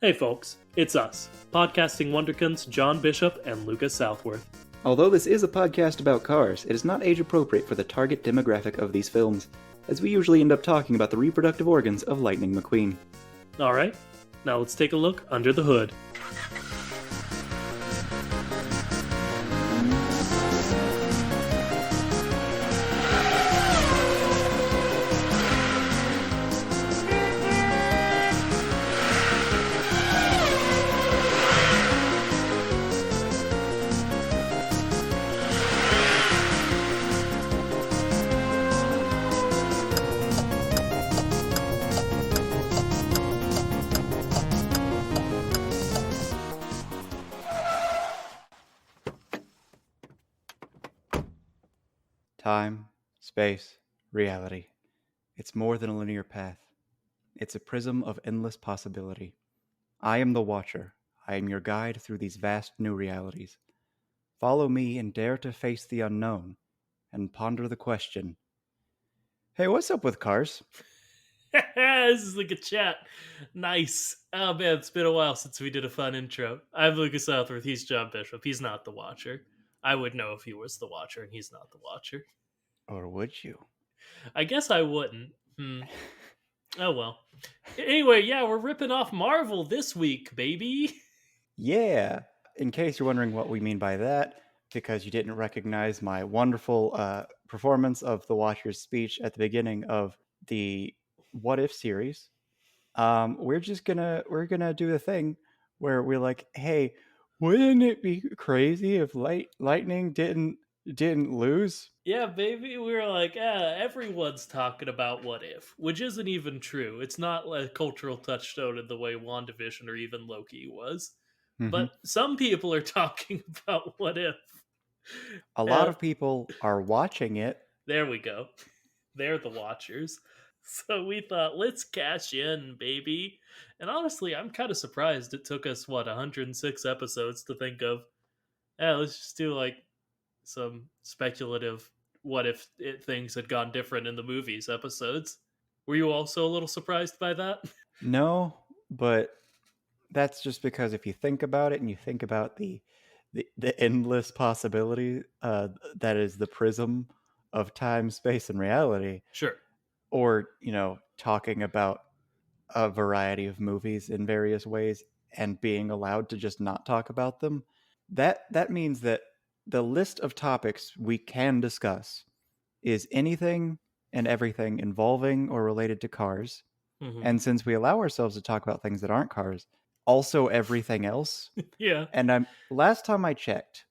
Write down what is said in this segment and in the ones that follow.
Hey folks, it's us, podcasting wonderkins John Bishop and Lucas Southworth. Although this is a podcast about cars, it is not age appropriate for the target demographic of these films, as we usually end up talking about the reproductive organs of Lightning McQueen. Alright, now let's take a look under the hood. Time, space, reality. It's more than a linear path. It's a prism of endless possibility. I am the Watcher. I am your guide through these vast new realities. Follow me and dare to face the unknown, and ponder the question. Hey, what's up with cars? This is like a chat. Nice. Oh man, it's been a while since we did a fun intro. I'm Lucas Southworth, he's John Bishop. He's not the Watcher. I would know if he was the Watcher, and he's not the Watcher. Or would you? I guess I wouldn't. Oh well. Anyway, yeah, we're ripping off Marvel this week, baby. Yeah! In case you're wondering what we mean by that, because you didn't recognize my wonderful performance of the Watcher's speech at the beginning of the What If series, we're gonna do the thing where we're like, hey, wouldn't it be crazy if lightning didn't lose? Yeah, baby, we were like, everyone's talking about What If, which isn't even true. It's not a cultural touchstone in the way WandaVision or even Loki was. Mm-hmm. But some people are talking about What If. A lot of people are watching it. There we go. They're the watchers. So we thought, let's cash in, baby. And honestly, I'm kind of surprised it took us, 106 episodes to think of, let's just do like some speculative what if things had gone different in the movies episodes. Were you also a little surprised by that? No, but that's just because if you think about it and you think about the endless possibility that is the prism of time, space, and reality, Sure. or talking about a variety of movies in various ways and being allowed to just not talk about them, that means that the list of topics we can discuss is anything and everything involving or related to cars. Mm-hmm. And since we allow ourselves to talk about things that aren't cars, also everything else. Yeah. And last time I checked,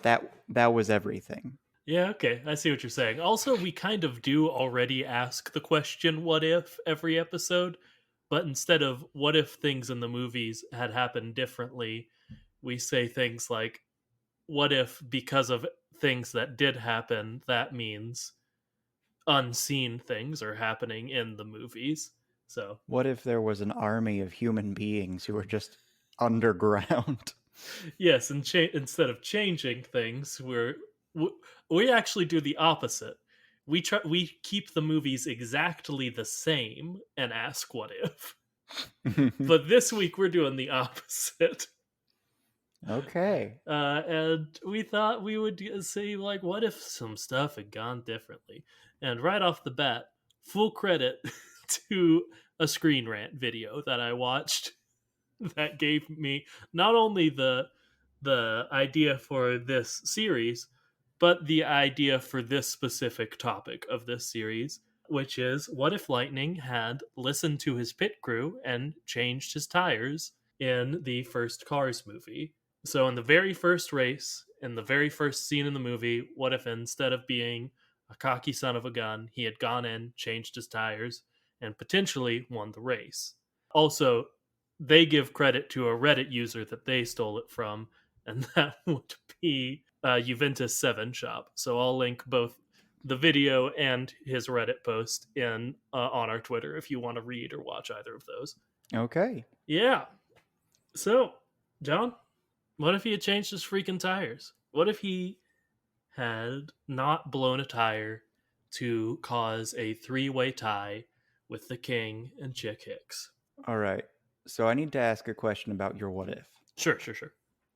that was everything. Yeah, okay. I see what you're saying. Also, we kind of do already ask the question, what if, every episode, but instead of what if things in the movies had happened differently, we say things like, what if because of things that did happen, that means unseen things are happening in the movies. So, what if there was an army of human beings who were just underground? yes, and instead of changing things, we actually do the opposite. We keep the movies exactly the same and ask what if. But this week we're doing the opposite. Okay. And we thought we would say, like, what if some stuff had gone differently? And right off the bat, full credit to a Screen Rant video that I watched that gave me not only the idea for this series, but the idea for this specific topic of this series, which is, what if Lightning had listened to his pit crew and changed his tires in the first Cars movie? So in the very first race, in the very first scene in the movie, what if instead of being a cocky son of a gun, he had gone in, changed his tires, and potentially won the race? Also, they give credit to a Reddit user that they stole it from, and that would be Juventus 7 Shop. So I'll link both the video and his Reddit post in on our Twitter if you want to read or watch either of those. Okay. Yeah. So, John, what if he had changed his freaking tires? What if he had not blown a tire to cause a 3-way tie with the King and Chick Hicks? All right. So I need to ask a question about your what if. Sure, sure, sure.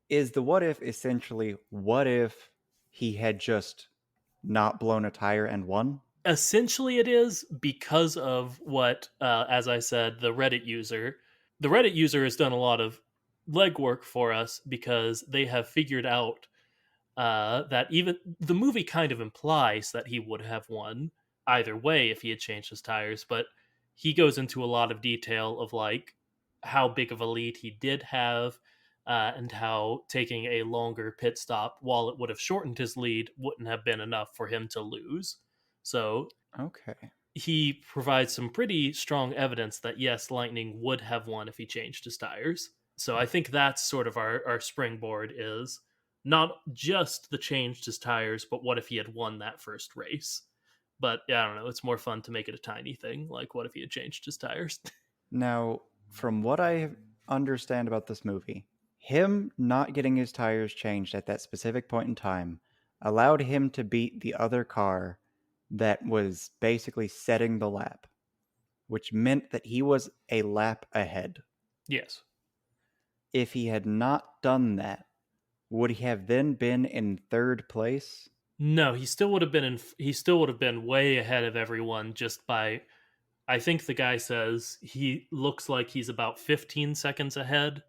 Is the what if essentially what if he had just not blown a tire and won? Essentially, it is because of what, as I said, the Reddit user has done a lot of legwork for us because they have figured out that even the movie kind of implies that he would have won either way if he had changed his tires, but he goes into a lot of detail of like how big of a lead he did have, and how taking a longer pit stop, while it would have shortened his lead, wouldn't have been enough for him to lose. So Okay. he provides some pretty strong evidence that yes, Lightning would have won if he changed his tires. So I think that's sort of our springboard is not just the changed his tires, but what if he had won that first race? But yeah, I don't know. It's more fun to make it a tiny thing. Like, what if he had changed his tires? Now, from what I understand about this movie, him not getting his tires changed at that specific point in time allowed him to beat the other car that was basically setting the lap, which meant that he was a lap ahead. Yes. If he had not done that, would he have then been in third place? No, he still would have been in. He still would have been way ahead of everyone just by. I think the guy says he looks like he's about 15 seconds ahead,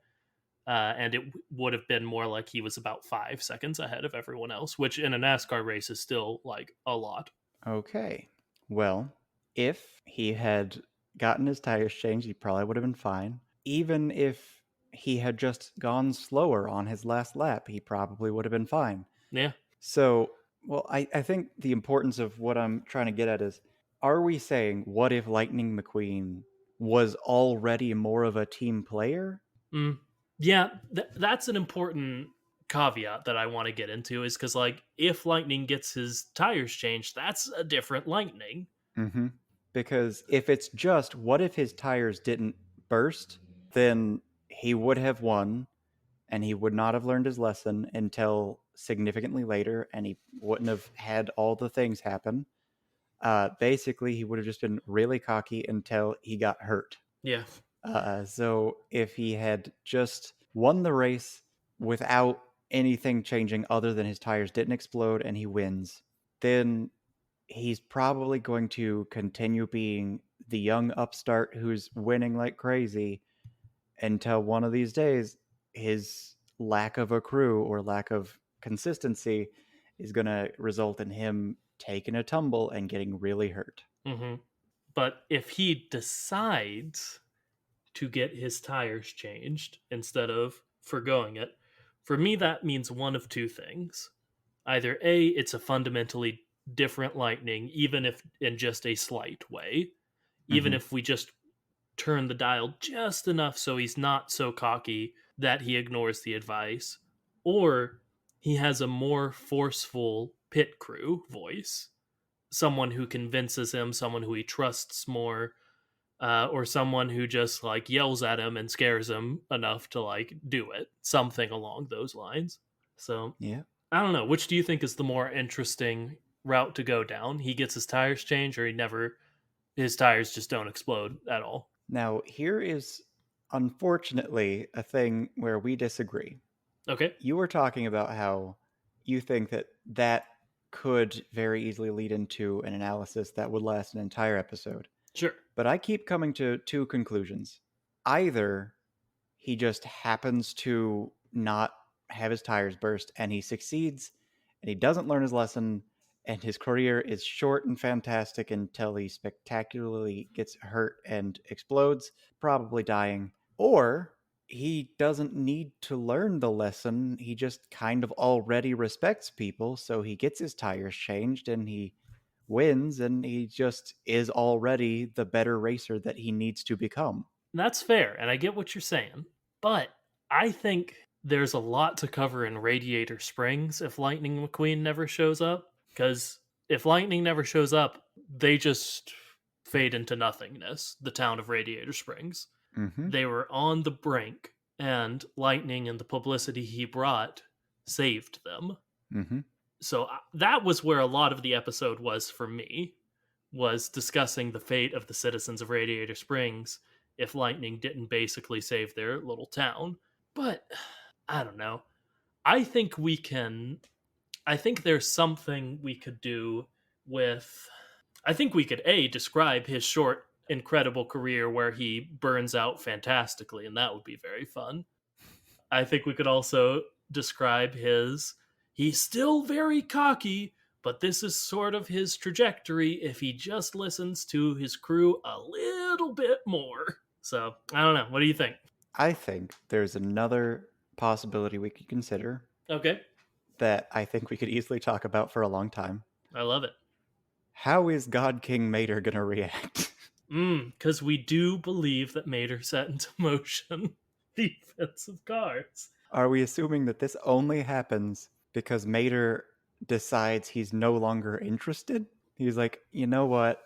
and it would have been more like he was about 5 seconds ahead of everyone else, which in a NASCAR race is still like a lot. Okay. Well, if he had gotten his tires changed, he probably would have been fine. Even if he had just gone slower on his last lap, he probably would have been fine. Yeah. So, well, I think the importance of what I'm trying to get at is, are we saying what if Lightning McQueen was already more of a team player? Mm. Yeah, that's an important caveat that I want to get into is because, like, if Lightning gets his tires changed, that's a different Lightning. Mm-hmm. Because if it's just what if his tires didn't burst, then he would have won and he would not have learned his lesson until significantly later, and he wouldn't have had all the things happen. Basically, he would have just been really cocky until he got hurt. Yeah. So if he had just won the race without anything changing other than his tires didn't explode and he wins, then he's probably going to continue being the young upstart who's winning like crazy until one of these days his lack of a crew or lack of consistency is going to result in him taking a tumble and getting really hurt. Hmm. But if he decides to get his tires changed instead of foregoing it, for me, that means one of two things. Either A, it's a fundamentally different Lightning, even if in just a slight way, even Mm-hmm. if we just turn the dial just enough so he's not so cocky that he ignores the advice, or he has a more forceful pit crew voice, someone who convinces him, someone who he trusts more, or someone who just like yells at him and scares him enough to like do it, something along those lines. So Yeah. I don't know. Which do you think is the more interesting route to go down? He gets his tires changed, or he never, his tires just don't explode at all? Now, here is unfortunately a thing where we disagree. Okay, You were talking about how you think that that could very easily lead into an analysis that would last an entire episode. sure. But I keep coming to two conclusions. Either he just happens to not have his tires burst and he succeeds and he doesn't learn his lesson and his career is short and fantastic until he spectacularly gets hurt and explodes, probably dying. Or he doesn't need to learn the lesson. He just kind of already respects people, so he gets his tires changed and he wins and he just is already the better racer that he needs to become. That's fair, and I get what you're saying. But I think there's a lot to cover in Radiator Springs if Lightning McQueen never shows up. Because if Lightning never shows up, they just fade into nothingness, the town of Radiator Springs. Mm-hmm. They were on the brink, and Lightning and the publicity he brought saved them. Mm-hmm. So that was where a lot of the episode was for me, was discussing the fate of the citizens of Radiator Springs if lightning didn't basically save their little town. But I don't know. I think we can. I think there's something we could do with. I think we could describe his short, incredible career where he burns out fantastically, and that would be very fun. I think we could also describe his. He's still very cocky, but this is sort of his trajectory if he just listens to his crew a little bit more. So, I don't know. What do you think? I think there's another possibility we could consider Okay. that I think we could easily talk about for a long time. I love it. How is God King Mater going to react? Because we do believe that Mater set into motion defensive cards. Are we assuming that this only happens because Mater decides he's no longer interested? He's like, you know what?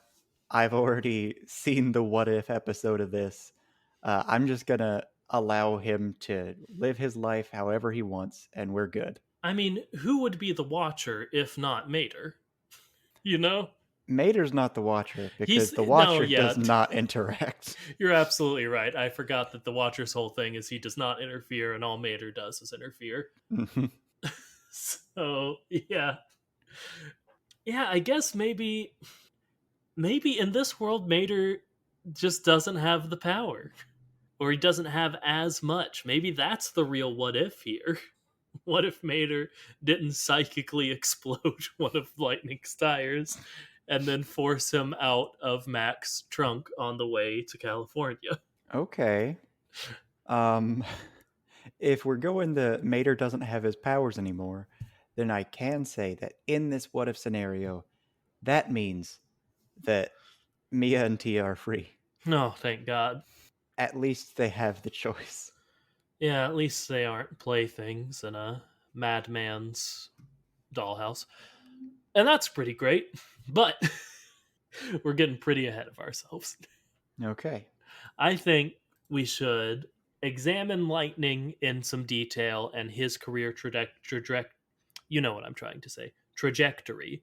I've already seen the what if episode of this. I'm just going to allow him to live his life however he wants, and we're good. I mean, who would be the watcher if not Mater? You know? Mater's not the watcher because He's the no, watcher yeah. does not interact. You're absolutely right. I forgot that the watcher's whole thing is he does not interfere, and all Mater does is interfere. So yeah, I guess maybe in this world Mater just doesn't have the power, or he doesn't have as much. Maybe that's the real what if here. What if Mater didn't psychically explode one of Lightning's tires and then force him out of Mac's trunk on the way to California? Okay. If we're going the Mater doesn't have his powers anymore, then I can say that in this what if scenario, that means that Mia and Tia are free. No, thank God. At least they have the choice. Yeah, at least they aren't playthings in a madman's dollhouse. And that's pretty great. But we're getting pretty ahead of ourselves. Okay. I think we should examine Lightning in some detail and his career trajectory. You know what I'm trying to say. Trajectory.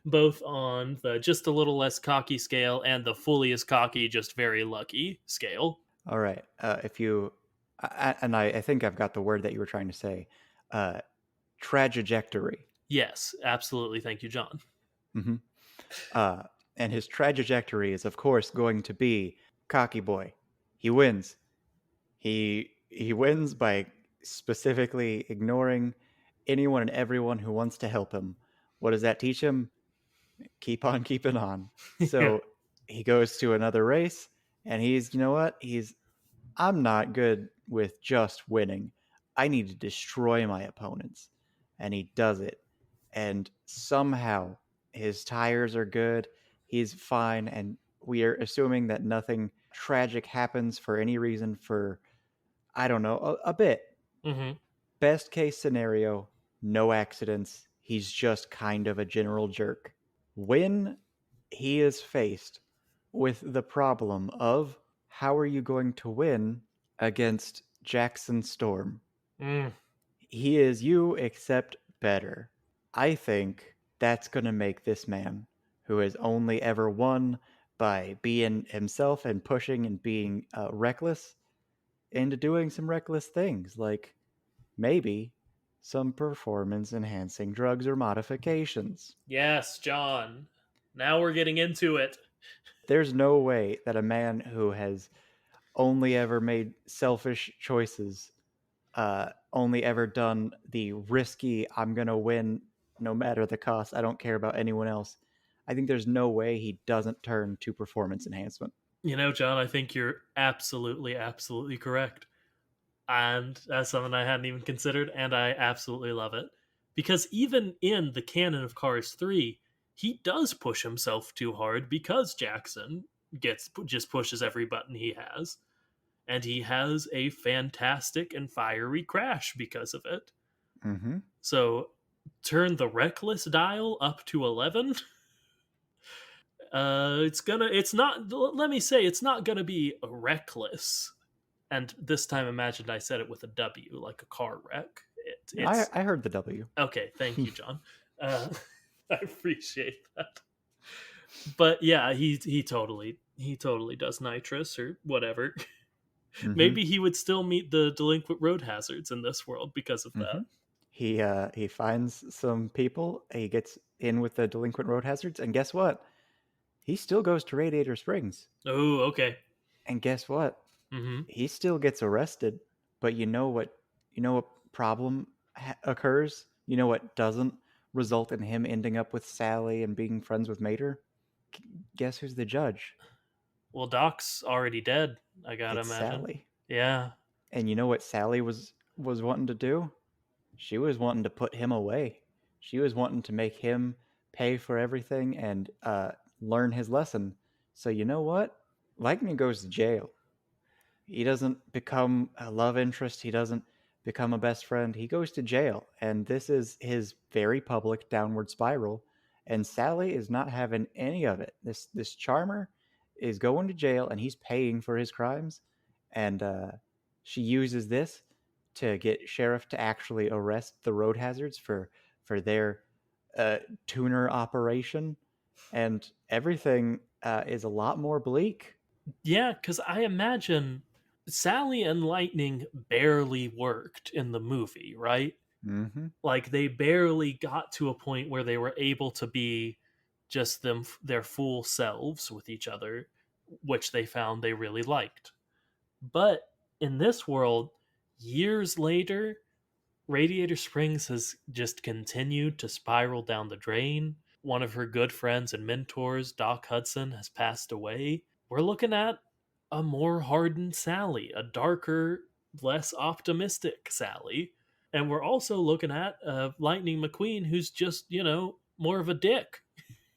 Both on the just a little less cocky scale and the fully as cocky, just very lucky scale. All right. If you, I think I've got the word that you were trying to say, trajectory. Yes, absolutely. Thank you, John. Mm-hmm. And his trajectory is, of course, going to be cocky boy. He wins. He wins by specifically ignoring anyone and everyone who wants to help him. What does that teach him? Keep on keeping on. So he goes to another race, and he's, you know what? I'm not good with just winning. I need to destroy my opponents. And he does it. And somehow his tires are good. He's fine. And we are assuming that nothing tragic happens for any reason for, I don't know, a bit. Mm-hmm. Best case scenario, no accidents. He's just kind of a general jerk. When he is faced with the problem of how are you going to win against Jackson Storm? He is you, except better. I think that's going to make this man, who has only ever won by being himself and pushing and being reckless, into doing some reckless things, like maybe some performance enhancing drugs or modifications. Yes, John. Now we're getting into it. There's no way that a man who has only ever made selfish choices, only ever done the risky, I'm going to win no matter the cost, I don't care about anyone else. I think there's no way he doesn't turn to performance enhancement. You know, John, I think you're absolutely, absolutely correct. And that's something I hadn't even considered, and I absolutely love it. Because even in the canon of Cars 3, he does push himself too hard because Jackson just pushes every button he has. And he has a fantastic and fiery crash because of it. Mm-hmm. So turn the reckless dial up to 11. It's not gonna be reckless. And this time imagined I said it with a W, like a car wreck. I heard the W. Okay, thank you, John. I appreciate that. But yeah, he totally he totally does nitrous or whatever. Mm-hmm. Maybe he would still meet the delinquent road hazards in this world because of Mm-hmm. that. He finds some people. He gets in with the delinquent road hazards, and guess what? He still goes to Radiator Springs. Oh, okay. And guess what? Mm-hmm. He still gets arrested. But you know what? You know what problem occurs? You know what doesn't result in him ending up with Sally and being friends with Mater? Guess who's the judge? Well, Doc's already dead, I gotta It's imagine. Sally. Yeah. And you know what Sally was wanting to do? She was wanting to put him away. She was wanting to make him pay for everything and learn his lesson. So you know what? Lightning goes to jail. He doesn't become a love interest. He doesn't become a best friend. He goes to jail. And this is his very public downward spiral. And Sally is not having any of it. This charmer is going to jail and he's paying for his crimes. And she uses this to get sheriff to actually arrest the road hazards for their uh, tuner operation. And everything is a lot more bleak. Yeah, because I imagine Sally and Lightning barely worked in the movie, right? Mm-hmm. Like they barely got to a point where they were able to be just their full selves with each other, which they found they really liked. But in this world, years later, Radiator Springs has just continued to spiral down the drain. One of her good friends and mentors, Doc Hudson, has passed away. We're looking at a more hardened Sally, a darker, less optimistic Sally. And we're also looking at Lightning McQueen, who's just, more of a dick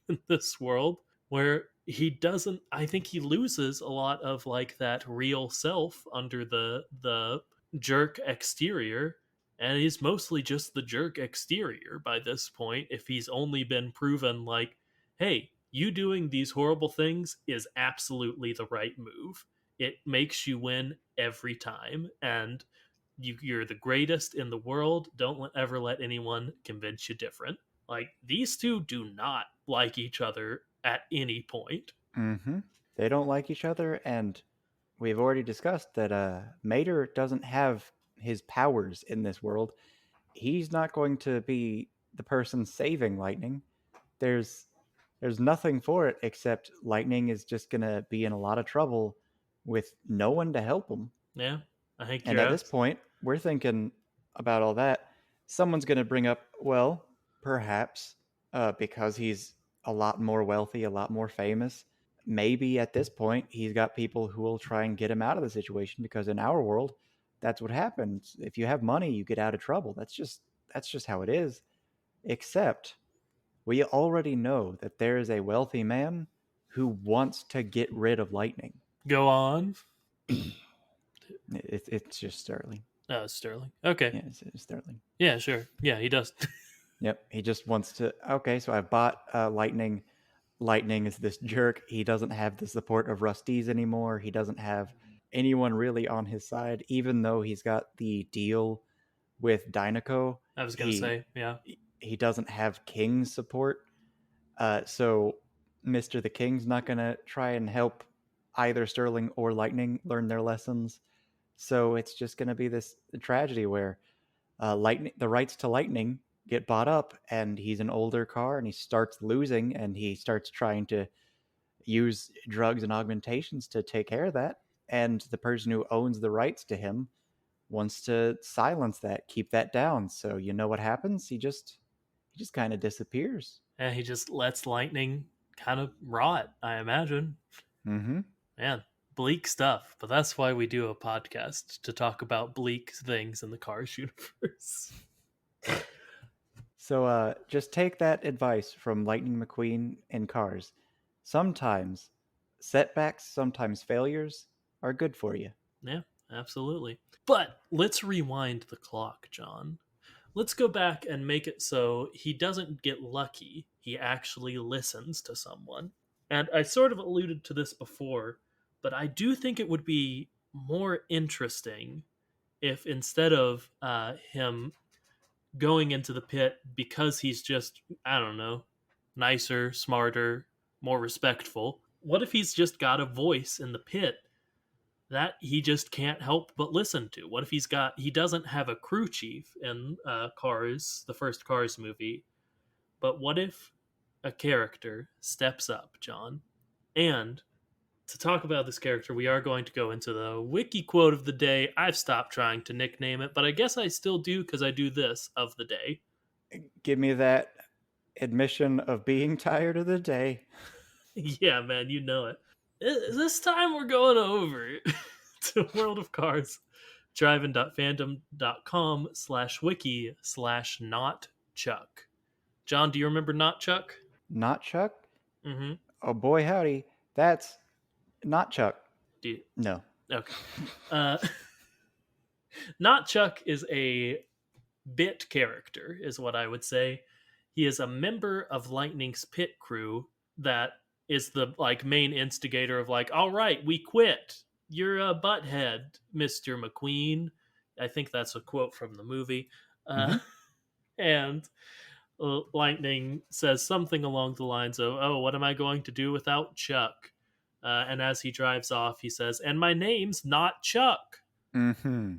in this world, where he doesn't, I think he loses a lot of like that real self under the jerk exterior, and he's mostly just the jerk exterior by this point if he's only been proven like, hey, you doing these horrible things is absolutely the right move. It makes you win every time, and you're the greatest in the world. Don't ever let anyone convince you different. Like these two do not like each other at any point. Mm-hmm. They don't like each other, and we've already discussed that Mater doesn't have his powers in this world. He's not going to be the person saving Lightning. There's there's nothing for it except Lightning is just gonna be in a lot of trouble with no one to help him. Yeah, I think And you're at this abs- point, we're thinking about all that. Someone's gonna bring up, well, perhaps because he's a lot more wealthy, a lot more famous, maybe at this point he's got people who will try and get him out of the situation because in our world that's what happens. If you have money you get out of trouble. That's just how it is. Except we already know that there is a wealthy man who wants to get rid of Lightning. go on. It's just Sterling. Sterling. Okay. Yeah, it's Sterling. Yeah, sure. Yeah, he does. Yep, he just wants to. Okay, so I bought Lightning. Lightning is this jerk. He doesn't have the support of Rusty's anymore. He doesn't have anyone really on his side, even though he's got the deal with Dynaco. I was gonna He say, yeah. he doesn't have King's support. So Mister the King's not gonna try and help either Sterling or Lightning learn their lessons. So it's just gonna be this tragedy where Lightning, the rights to Lightning get bought up, and he's an older car, and he starts losing, and he starts trying to use drugs and augmentations to take care of that. And the person who owns the rights to him wants to silence that, keep that down. So you know what happens? He just kind of disappears. And he just lets Lightning kind of rot, I imagine. Mm-hmm. Man, bleak stuff. But that's why we do a podcast to talk about bleak things in the Cars universe. So just take that advice from Lightning McQueen and Cars. Sometimes setbacks, sometimes failures are good for you. Yeah, absolutely. But let's rewind the clock, John. Let's go back and make it so he doesn't get lucky. He actually listens to someone. And I sort of alluded to this before, but I do think it would be more interesting if instead of him going into the pit because he's just, I don't know, nicer, smarter, more respectful, What if he's just got a voice in the pit that he just can't help but listen to? What if he doesn't have a crew chief in Cars, the first Cars movie, but what if a character steps up, John? And to talk about this character, we are going to go into the wiki quote of the day. I've stopped trying to nickname it, but I guess I still do because I do this of the day. Give me that admission of being tired of the day. Yeah, man, you know it. This time we're going over to World of Cars, driving.fandom.com/wiki/not Chuck. John, do you remember Not Chuck? Not Chuck? Mm-hmm. Oh boy, howdy. That's not Chuck. Do you? No. Okay. Uh, Not Chuck is a bit character, is what I would say. He is a member of Lightning's pit crew that is the like main instigator of like, all right, we quit. You're a butthead, Mr. McQueen. I think that's a quote from the movie. Mm-hmm. And Lightning says something along the lines of, "Oh, what am I going to do without Chuck?" And as he drives off, he says, "And my name's not Chuck." Mm-hmm.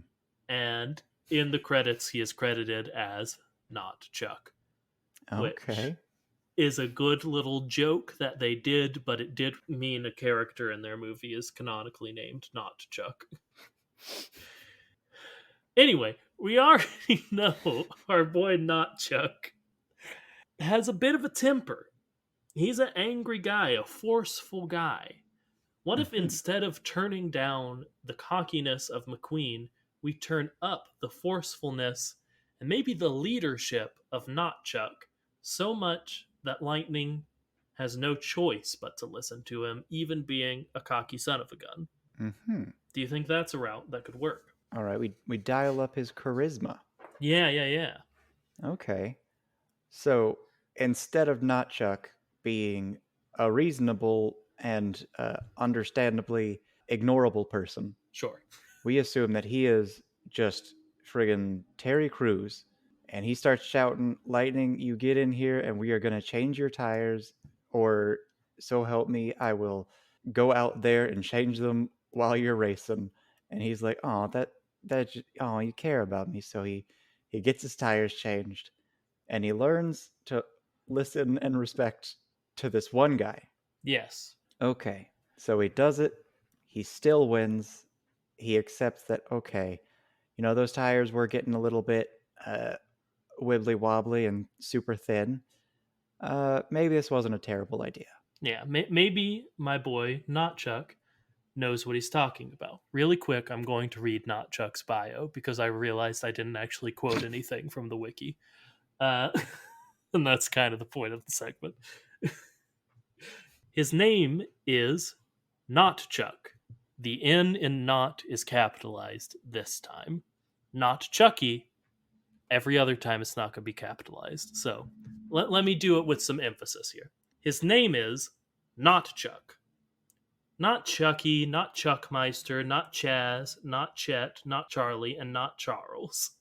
And in the credits, he is credited as not Chuck, which Okay. is a good little joke that they did, but it did mean a character in their movie is canonically named not Chuck. Anyway, we already know our boy not Chuck has a bit of a temper. He's an angry guy, a forceful guy. What if Mm-hmm. instead of turning down the cockiness of McQueen, we turn up the forcefulness and maybe the leadership of Not Chuck so much that Lightning has no choice but to listen to him, even being a cocky son of a gun? Mm-hmm. Do you think that's a route that could work? All right, we dial up his charisma. Yeah. Okay. So instead of Not Chuck being a reasonable and understandably ignorable person, Sure. we assume that he is just friggin' Terry Crews, and he starts shouting, "Lightning, you get in here, and we are gonna change your tires, or so help me, I will go out there and change them while you're racing." And he's like, "Oh, oh, you care about me." So he gets his tires changed, and he learns to listen and respect to this one guy. Yes. Okay, so he does it. He still wins. He accepts that, okay, those tires were getting a little bit wibbly wobbly and super thin. Maybe this wasn't a terrible idea. Yeah. Maybe my boy, not Chuck, knows what he's talking about. Really quick, I'm going to read Not Chuck's bio because I realized I didn't actually quote anything from the wiki. Uh, and that's kind of the point of the segment. His name is Not Chuck. The N in not is capitalized this time. Not Chucky. Every other time it's not going to be capitalized. So let me do it with some emphasis here. His name is Not Chuck. Not Chucky, not Chuckmeister, not Chaz, not Chet, not Charlie, and not Charles.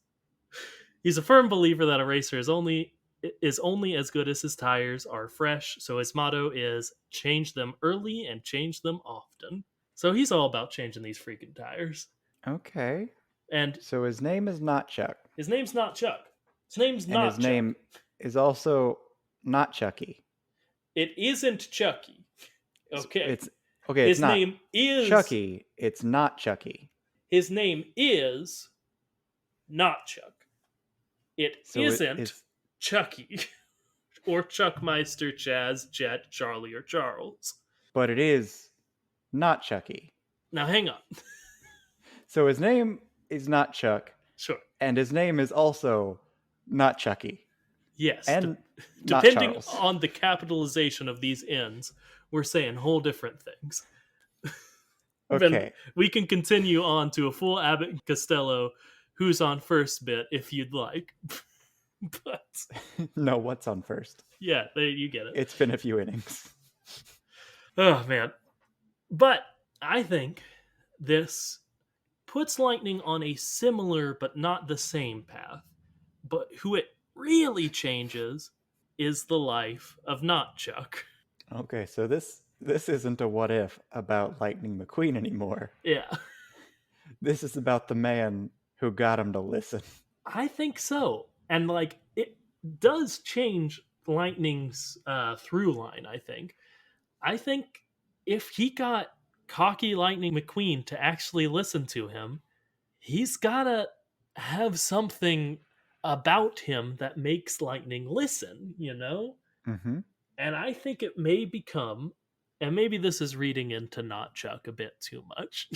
He's a firm believer that a racer is only as good as his tires are fresh, so his motto is change them early and change them often. So he's all about changing these freaking tires. Okay. And So his name is not Chuck. his name's not Chuck. His name's And his not Chuck. name is also not Chucky. It isn't Chucky. Okay. It's okay, it's His not name is Chucky. It's not Chucky. His name is not Chuck. It So isn't it's Chucky or Chuckmeister, Chaz, Jet, Charlie, or Charles. but it is not Chucky. Now hang on. So his name is not Chuck, Sure. and his name is also not Chucky, Yes. and not Depending Charles. on the capitalization of these N's, we're saying whole different things. Then Okay. we can continue on to a full Abbott and Costello who's on first bit if you'd like. But No, what's on first? yeah, you get it. It's been a few innings. Oh man. But I think this puts Lightning on a similar but not the same path. But who it really changes is the life of Not Chuck. Okay, so this This isn't a what if about Lightning McQueen anymore. Yeah, This is about the man who got him to listen. I think so. And like it does change Lightning's through line, I think. I think if he got cocky Lightning McQueen to actually listen to him, he's gotta have something about him that makes Lightning listen, you know? Mm-hmm. And I think it may become, and maybe this is reading into Not Chuck a bit too much.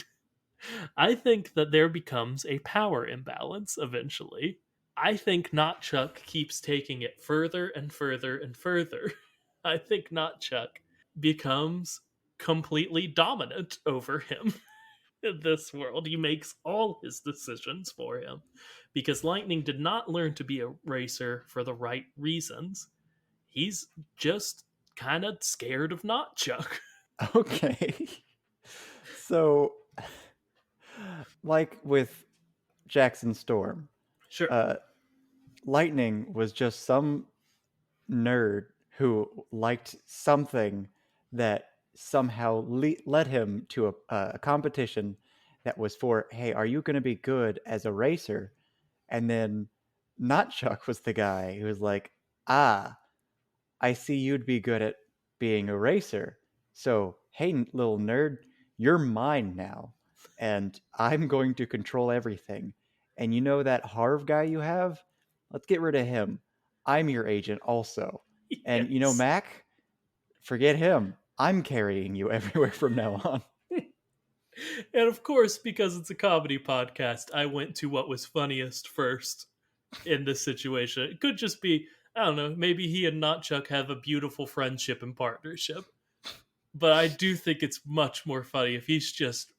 I think that there becomes a power imbalance eventually. I think Not Chuck keeps taking it further and further and further. I think Not Chuck becomes completely dominant over him in this world. He makes all his decisions for him because Lightning did not learn to be a racer for the right reasons. He's just kind of scared of Not Chuck. Okay. So, like with Jackson Storm, Sure. uh, Lightning was just some nerd who liked something that somehow led him to a competition that was for, hey, are you going to be good as a racer? And then Not Chuck was the guy who was like, ah, I see you'd be good at being a racer. So, hey, little nerd, you're mine now. And I'm going to control everything. And you know that Harv guy you have? Let's get rid of him. I'm your agent also. And you know, Yes. Mac, forget him. I'm carrying you everywhere from now on. And of course, because it's a comedy podcast, I went to what was funniest first in this situation. It could just be, I don't know, maybe he and Notchuck have a beautiful friendship and partnership. But I do think it's much more funny if he's just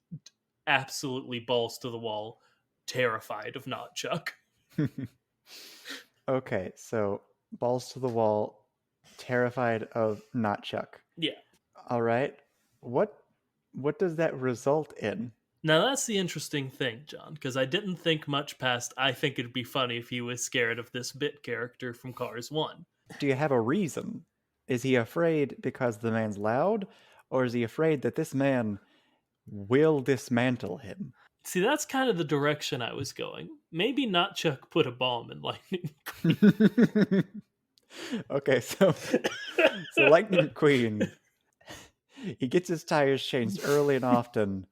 absolutely balls to the wall, terrified of Notchuck. Okay, so balls to the wall, terrified of not Chuck. Yeah. All right. What what does that result in? Now that's the interesting thing, John, because I didn't think much past I think it'd be funny if he was scared of this bit character from Cars 1. Do you have a reason? Is he afraid because the man's loud, or is he afraid that this man will dismantle him? See, that's kind of the direction I was going. Maybe not Chuck put a bomb in Lightning McQueen. Okay, so Lightning McQueen, he gets his tires changed early and often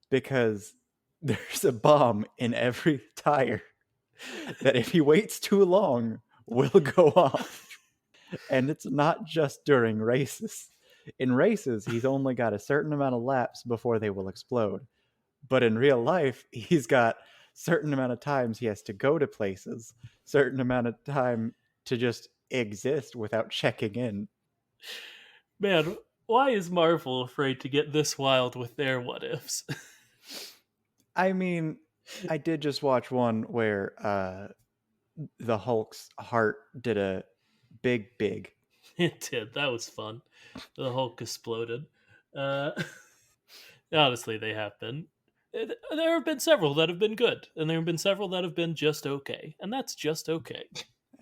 because there's a bomb in every tire that if he waits too long will go off. And it's not just during races. In races, he's only got a certain amount of laps before they will explode. But in real life, he's got certain amount of times he has to go to places, certain amount of time to just exist without checking in. Man, why is Marvel afraid to get this wild with their what ifs? I mean, I did just watch one where the Hulk's heart did a big. It did. That was fun. The Hulk exploded. Uh, honestly, they have been. There have been several that have been good, and there have been several that have been just okay, and that's just okay.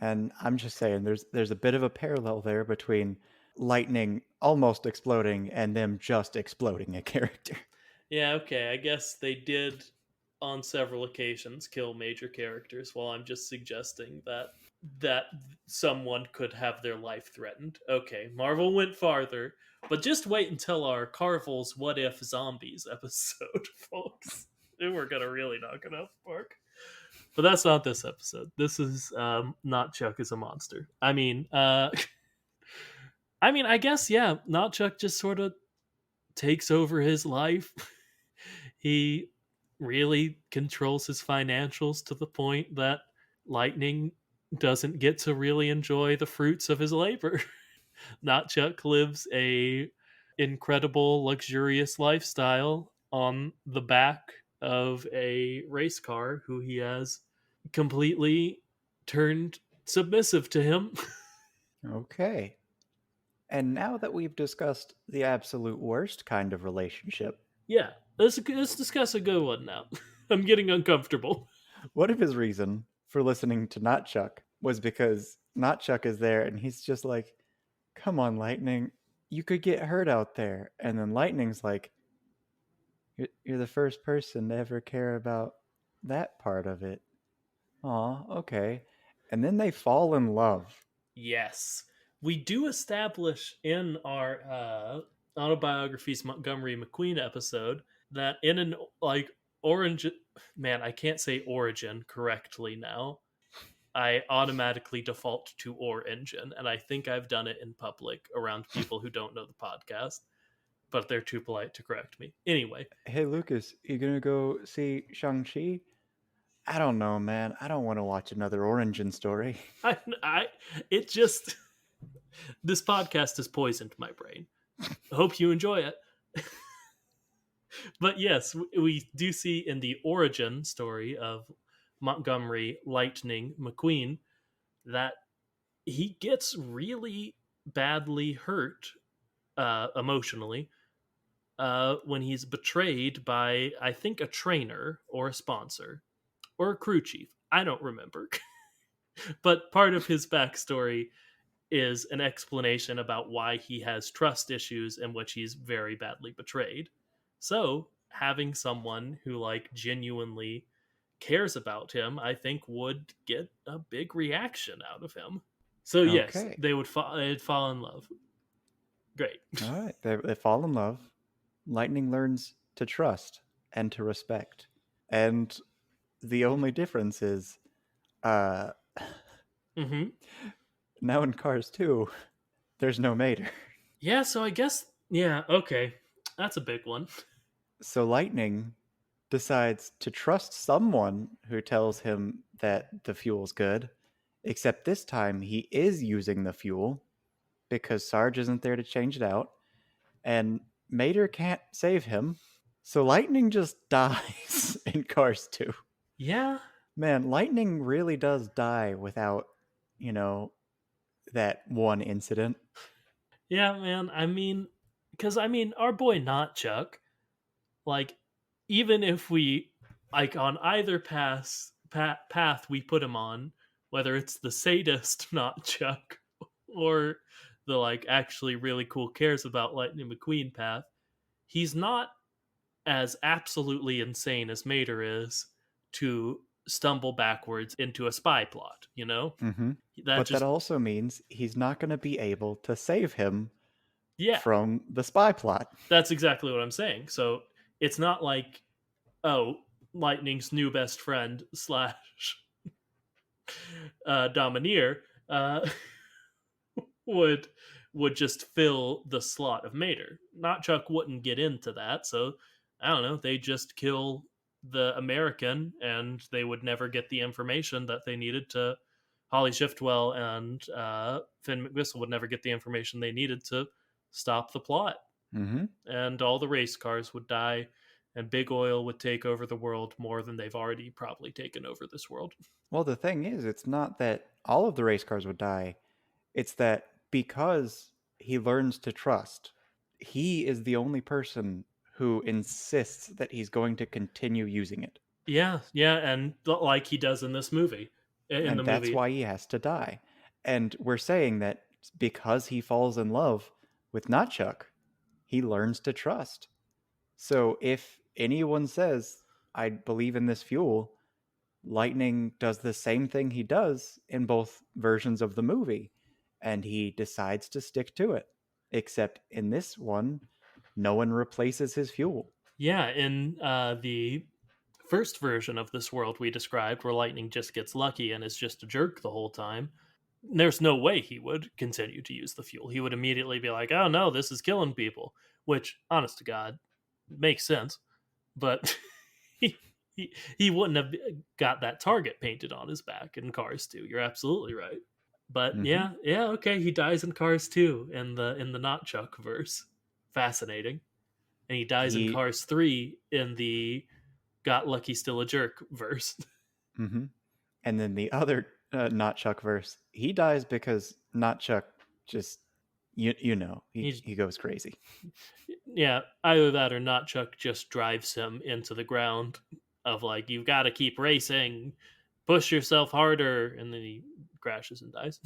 And I'm just saying, there's a bit of a parallel there between lightning almost exploding and them just exploding a character. Yeah, okay. I guess they did on several occasions kill major characters while I'm just suggesting that someone could have their life threatened. Okay, Marvel went farther, but just wait until our Carvel's What If Zombies episode, folks. We're gonna really knock it out the park. But that's not this episode. This is not Chuck is a monster. I guess yeah, not Chuck just sort of takes over his life. He really controls his financials to the point that Lightning doesn't get to really enjoy the fruits of his labor. Not Chuck lives a incredible luxurious lifestyle on the back of a race car who he has completely turned submissive to him. Okay. And now that we've discussed the absolute worst kind of relationship, Yeah, let's discuss a good one now. I'm getting uncomfortable. what if his reason for listening to Not Chuck was because Not Chuck is there and he's just like, come on, Lightning. you could get hurt out there. And then Lightning's like, you're the first person to ever care about that part of it. Aw, okay. And then they fall in love. Yes. We do establish in our autobiographies Montgomery McQueen episode that in an like orange man, I can't say origin correctly now. I automatically default to or engine, and I think I've done it in public around people who don't know the podcast, but they're too polite to correct me. Anyway, Hey, Lucas, you gonna go see Shang-Chi? I don't know, man. I don't want to watch another origin story. I it just this podcast has poisoned my brain. I hope you enjoy it. But yes, we do see in the origin story of Montgomery Lightning McQueen that he gets really badly hurt emotionally when he's betrayed by, I think, a trainer or a sponsor or a crew chief. I don't remember. But part of his backstory is an explanation about why he has trust issues in which he's very badly betrayed. So, having someone who like genuinely cares about him, I think would get a big reaction out of him. So yes, Okay. they'd fall in love. Great. All right. They fall in love. Lightning learns to trust and to respect. And the only difference is uh Mm-hmm. now in Cars 2, there's no Mater. Yeah, so I guess yeah, okay. That's a big one. So Lightning decides to trust someone who tells him that the fuel's good, except this time he is using the fuel because Sarge isn't there to change it out, and Mater can't save him. So Lightning just dies in Cars 2. Yeah. Man, Lightning really does die without, you know, that one incident. Yeah, man. Cuz our boy Not Chuck, like even if we like on either path we put him on, whether it's the sadist Not Chuck or the like actually really cool cares about Lightning McQueen path, he's not as absolutely insane as Mater is to stumble backwards into a spy plot, you know? Mm-hmm. That But that just also means he's not going to be able to save him yeah, from the spy plot. that's exactly what I'm saying. So it's not like, oh, Lightning's new best friend slash Domineer would would just fill the slot of Mater. Not Chuck wouldn't get into that, so I don't know. They just kill the American, and they would never get the information that they needed to. Holly Shiftwell and Finn McWhistle would never get the information they needed to stop the plot, Mm-hmm. and all the race cars would die, and Big Oil would take over the world more than they've already probably taken over this world. Well, the thing is, it's not that all of the race cars would die. It's that because he learns to trust, he is the only person who insists that he's going to continue using it. Yeah, yeah, and like he does in this movie, in the And that's movie. why he has to die. And we're saying that because he falls in love with Notchuck, he learns to trust. So if anyone says, I believe in this fuel, Lightning does the same thing he does in both versions of the movie, and he decides to stick to it. Except in this one, no one replaces his fuel. Yeah, in the first version of this world we described, where Lightning just gets lucky and is just a jerk the whole time, there's no way he would continue to use the fuel. He would immediately be like, "Oh no, this is killing people," which, honest to God, makes sense. But he wouldn't have got that target painted on his back in Cars 2. You're absolutely right. But Mm-hmm. yeah, yeah, okay, he dies in Cars 2 in the Not Chuck verse. Fascinating. And he dies in He, Cars 3 in the Got Lucky Still a Jerk verse. mm-hmm. And then the other Not Chuck verse, he dies because Not Chuck just, He's he goes crazy. yeah, either that or Not Chuck just drives him into the ground of like, you've got to keep racing, push yourself harder, and then he crashes and dies.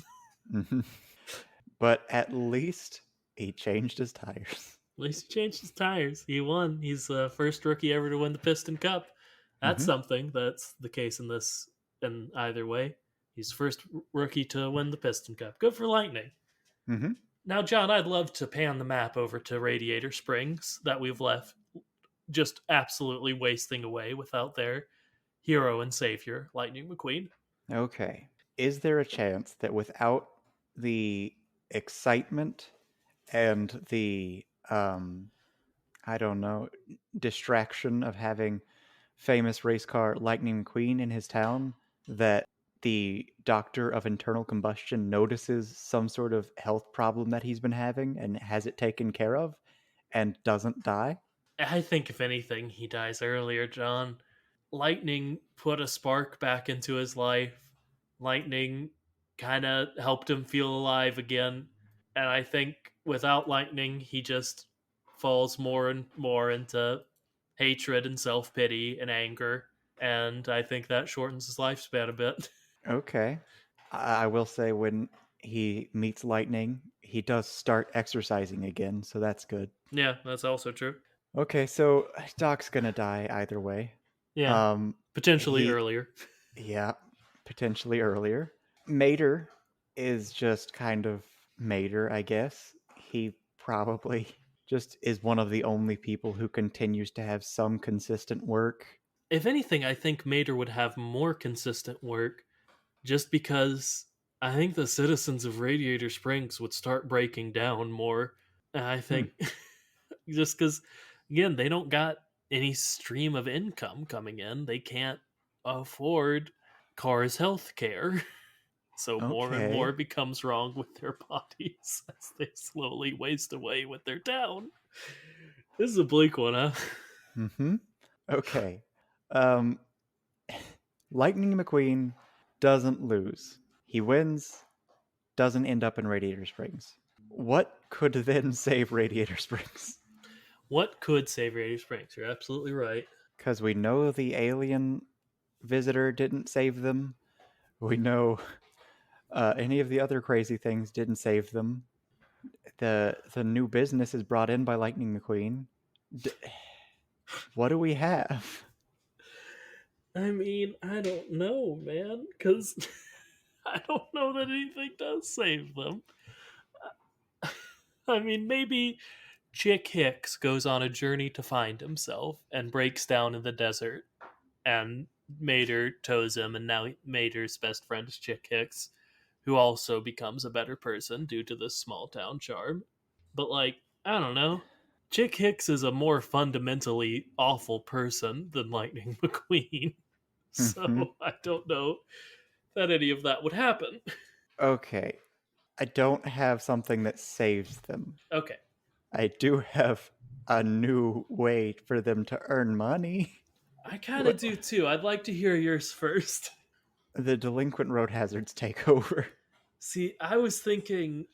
Mm-hmm. But at least He changed his tires. At least he changed his tires. He won. He's the first rookie ever to win the Piston Cup. That's Mm-hmm. something. That's the case in this. In either way, he's first rookie to win the Piston Cup. Good for Lightning. Mm-hmm. Now, John, I'd love to pan the map over to Radiator Springs that we've left just absolutely wasting away without their hero and savior, Lightning McQueen. Okay. Is there a chance that without the excitement and the I don't know, distraction of having famous race car Lightning McQueen in his town, that the doctor of internal combustion notices some sort of health problem that he's been having and has it taken care of and doesn't die? I think, if anything, he dies earlier, John. Lightning put a spark back into his life. Lightning kind of helped him feel alive again. And I think without Lightning, he just falls more and more into hatred and self pity and anger. And I think that shortens his lifespan a bit. Okay. I will say when he meets Lightning, he does start exercising again, so that's good. Yeah, that's also true. Okay, so Doc's gonna die either way. Yeah, Um, potentially he earlier. Yeah, potentially earlier. Mater is just kind of Mater, I guess. He probably just is one of the only people who continues to have some consistent work. If anything, I think Mater would have more consistent work just because I think the citizens of Radiator Springs would start breaking down more. I Hmm. think just because, again, they don't got any stream of income coming in. They can't afford Car's health care. So more and more Okay. becomes wrong with their bodies as they slowly waste away with their town. This is a bleak one, huh? Mm-hmm. Okay. Um, Lightning McQueen doesn't lose. He wins, doesn't end up in Radiator Springs. What could then save Radiator Springs? What could save Radiator Springs? You're absolutely right. Because we know the alien visitor didn't save them. We know any of the other crazy things didn't save them. The new business is brought in by Lightning McQueen. D- what do we have? I mean, I don't know, man, because I don't know that anything does save them. I mean, maybe Chick Hicks goes on a journey to find himself and breaks down in the desert, and Mater tows him, and now Mater's best friend is Chick Hicks, who also becomes a better person due to this small town charm. But, like, I don't know. Chick Hicks is a more fundamentally awful person than Lightning McQueen, Hmm. so I don't know that any of that would happen. Okay, I don't have something that saves them. Okay, I do have a new way for them to earn money. I kind of do too. I'd like to hear yours first. The delinquent road hazards take over. See, I was thinking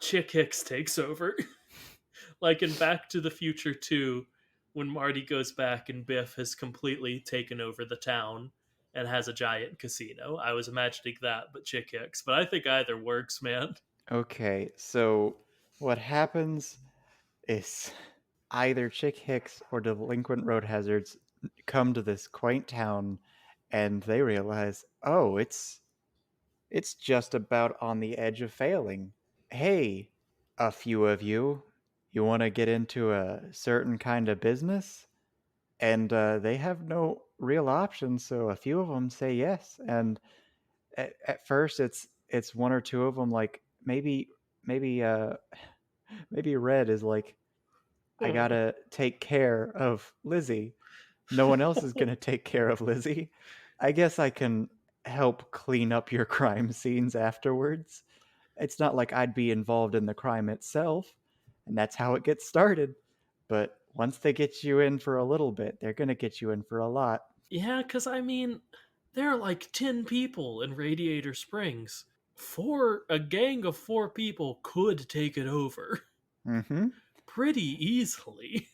Chick Hicks takes over. Like in Back to the Future 2, when Marty goes back and Biff has completely taken over the town and has a giant casino. I was imagining that, but Chick Hicks. But I think either works, man. Okay, so what happens is either Chick Hicks or delinquent road hazards come to this quaint town and they realize, oh, it's just about on the edge of failing. Hey, a few of you want to get into a certain kind of business? And they have no real options, so a few of them say yes. And at first, it's one or two of them, like maybe maybe Red is like, I Oh. gotta take care of Lizzie. No one else is gonna take care of Lizzie. I guess I can help clean up your crime scenes afterwards. It's not like I'd be involved in the crime itself, and that's how it gets started. But once they get you in for a little bit, they're gonna get you in for a lot. Yeah, because I mean, there are like 10 people in Radiator Springs. A gang of four people could take it over Mm-hmm. pretty easily.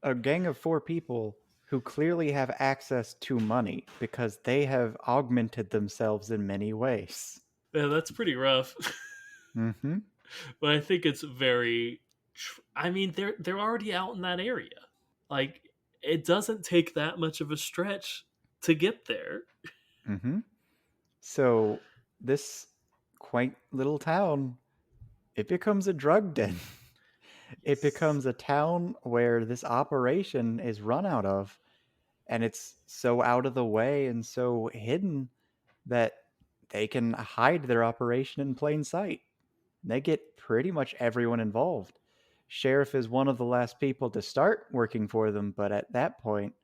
A gang of four people who clearly have access to money because they have augmented themselves in many ways. Yeah, that's pretty rough. Mm-hmm. But I think it's very. I mean, they're already out in that area. Like, it doesn't take that much of a stretch to get there. Mm-hmm. So this quaint little town, it becomes a drug den. It Yes. becomes a town where this operation is run out of, and it's so out of the way and so hidden that they can hide their operation in plain sight. They get pretty much everyone involved. Sheriff is one of the last people to start working for them, but at that point,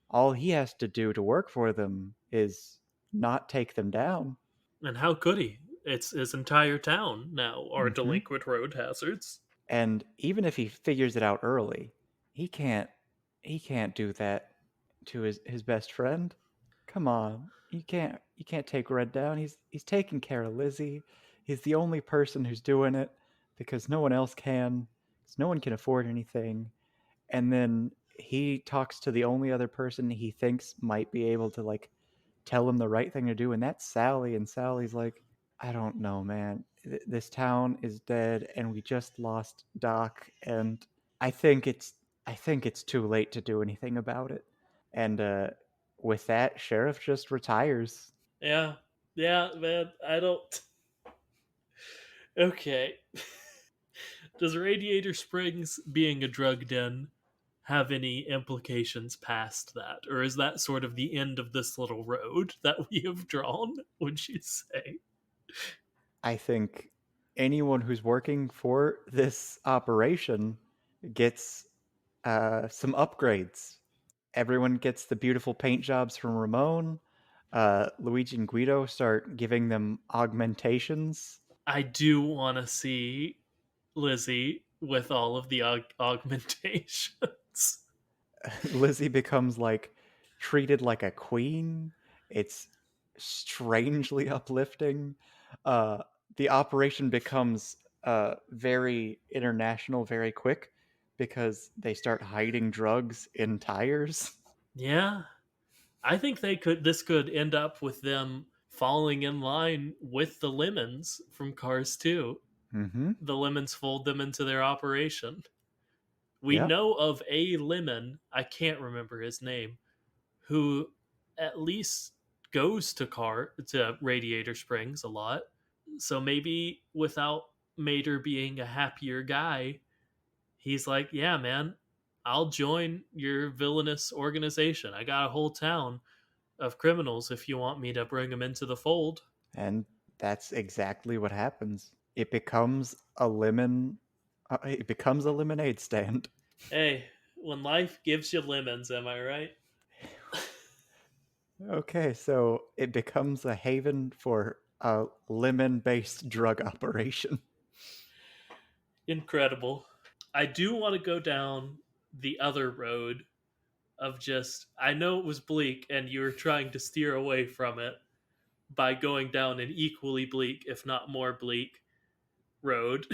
all he has to do to work for them is not take them down. And how could he? It's his entire town now are Hmm. delinquent road hazards. And even if he figures it out early, he can't he can't do that to his best friend. Come on. You can't take Red down. He's taking care of Lizzie. He's the only person who's doing it because no one else can. Because no one can afford anything. And then he talks to the only other person he thinks might be able to like tell him the right thing to do, and that's Sally. And Sally's like, I don't know, man. This town is dead, and we just lost Doc, and I think it's I think it's too late to do anything about it. And with that, Sheriff just retires. Yeah. Yeah, man. I don't. Okay. Does Radiator Springs being a drug den have any implications past that? Or is that sort of the end of this little road that we have drawn, would you say? I think anyone who's working for this operation gets some upgrades. Everyone gets the beautiful paint jobs from Ramon. Luigi and Guido start giving them augmentations. I do want to see Lizzie with all of the augmentations. Lizzie becomes like treated like a queen. It's strangely uplifting. Uh, the operation becomes very international very quick because they start hiding drugs in tires. Yeah. I think this could end up with them falling in line with the lemons from Cars 2. Mm-hmm. The lemons fold them into their operation. We Yep. know of a lemon, I can't remember his name, who at least goes to Radiator Springs a lot. So maybe without Mater being a happier guy, he's like, "Yeah, man, I'll join your villainous organization. I got a whole town of criminals if you want me to bring them into the fold." And that's exactly what happens. It becomes a lemon. It becomes a lemonade stand. Hey, when life gives you lemons, am I right? Okay, so it becomes a haven for a lemon-based drug operation. Incredible. I do want to go down the other road of just, I know it was bleak and you were trying to steer away from it by going down an equally bleak, if not more bleak, road.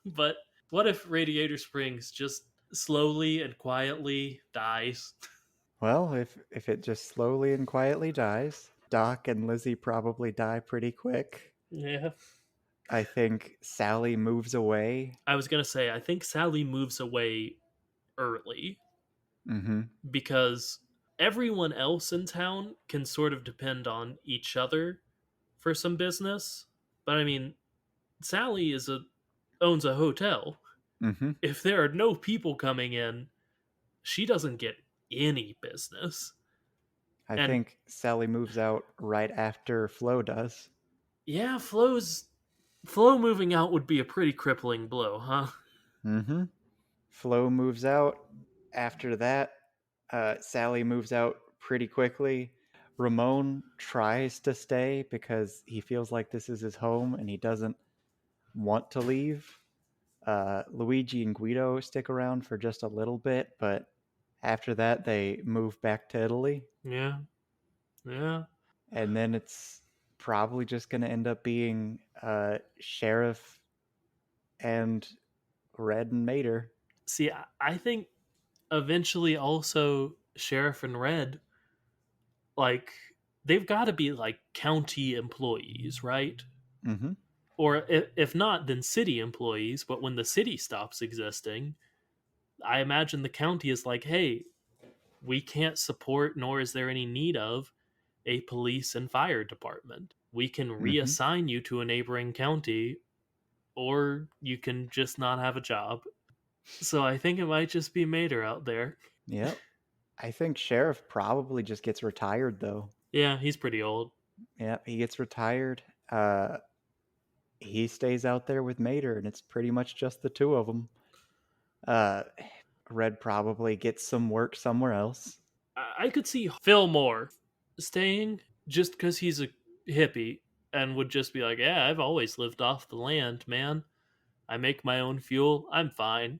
But what if Radiator Springs just slowly and quietly dies? Well, if it just slowly and quietly dies, Doc and Lizzie probably die pretty quick. Yeah. I think Sally moves away. I was going to say, I think Sally moves away early Mm-hmm. because everyone else in town can sort of depend on each other for some business. But I mean, Sally owns a hotel. Mm-hmm. If there are no people coming in, she doesn't get any business. I And think Sally moves out right after Flo does. yeah, Flo moving out would be a pretty crippling blow, huh? Mm-hmm. Flo moves out. After that, Sally moves out pretty quickly. Ramon tries to stay because he feels like this is his home and he doesn't want to leave. Luigi and Guido stick around for just a little bit, but after that, they move back to Italy. Yeah, yeah. And then it's probably just going to end up being Sheriff and Red and Mater. See, I think eventually also Sheriff and Red, like, they've got to be like county employees, right? Mm-hmm. Or if not, then city employees. But when the city stops existing, I imagine the county is like, hey, we can't support, nor is there any need of, a police and fire department. We can Mm-hmm. reassign you to a neighboring county, or you can just not have a job. So I think it might just be Mater out there. Yep. I think Sheriff probably just gets retired though. Yeah, he's pretty old. Yep, he gets retired. Uh, he stays out there with Mater, and it's pretty much just the two of them. Uh, Red probably gets some work somewhere else. I could see Fillmore staying just because he's a hippie and would just be like, yeah, I've always lived off the land, man. I make my own fuel. I'm fine.